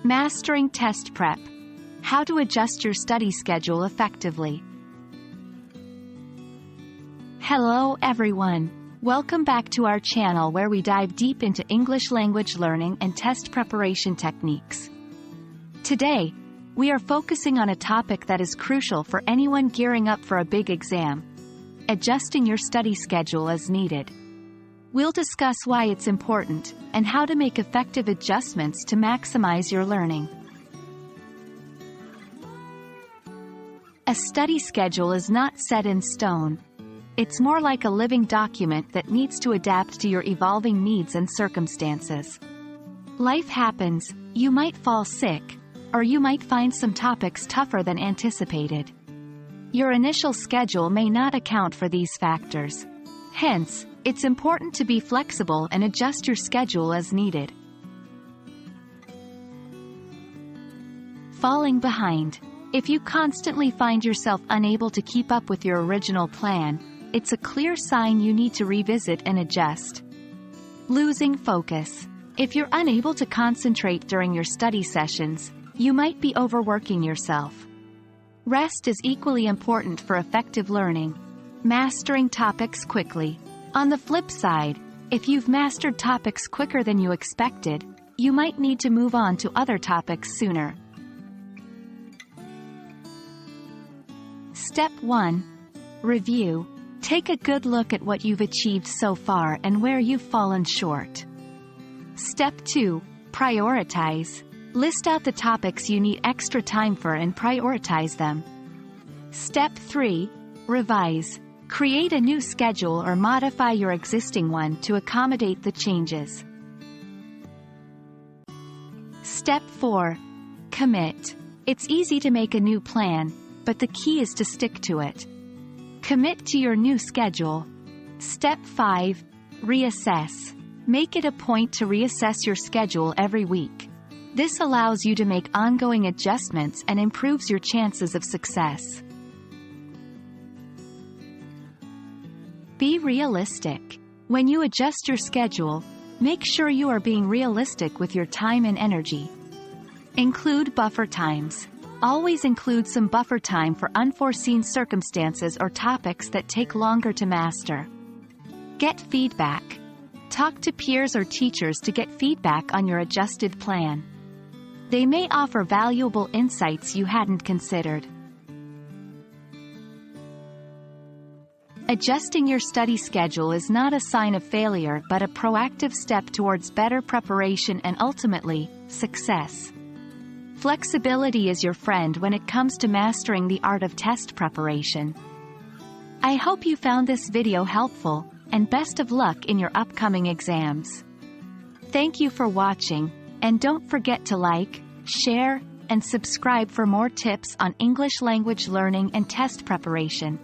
Mastering test prep. How to adjust your study schedule effectively. Hello everyone. Welcome back to our channel where we dive deep into English language learning and test preparation techniques. Today, we are focusing on a topic that is crucial for anyone gearing up for a big exam: adjusting your study schedule as needed. We'll discuss why it's important and how to make effective adjustments to maximize your learning. A study schedule is not set in stone. It's more like a living document that needs to adapt to your evolving needs and circumstances. Life happens, you might fall sick, or you might find some topics tougher than anticipated. Your initial schedule may not account for these factors. Hence, it's important to be flexible and adjust your schedule as needed. Falling behind. If you constantly find yourself unable to keep up with your original plan, it's a clear sign you need to revisit and adjust. Losing focus. If you're unable to concentrate during your study sessions, you might be overworking yourself. Rest is equally important for effective learning. Mastering topics quickly. On the flip side, if you've mastered topics quicker than you expected, you might need to move on to other topics sooner. Step 1. Review. Take a good look at what you've achieved so far and where you've fallen short. Step 2. Prioritize. List out the topics you need extra time for and prioritize them. Step 3. Revise. Create a new schedule or modify your existing one to accommodate the changes. Step 4. Commit. It's easy to make a new plan, but the key is to stick to it. Commit to your new schedule. Step 5. Reassess. Make it a point to reassess your schedule every week. This allows you to make ongoing adjustments and improves your chances of success. Be realistic. When you adjust your schedule, make sure you are being realistic with your time and energy. Include buffer times. Always include some buffer time for unforeseen circumstances or topics that take longer to master. Get feedback. Talk to peers or teachers to get feedback on your adjusted plan. They may offer valuable insights you hadn't considered. Adjusting your study schedule is not a sign of failure but a proactive step towards better preparation and ultimately, success. Flexibility is your friend when it comes to mastering the art of test preparation. I hope you found this video helpful, and best of luck in your upcoming exams. Thank you for watching, and don't forget to like, share, and subscribe for more tips on English language learning and test preparation.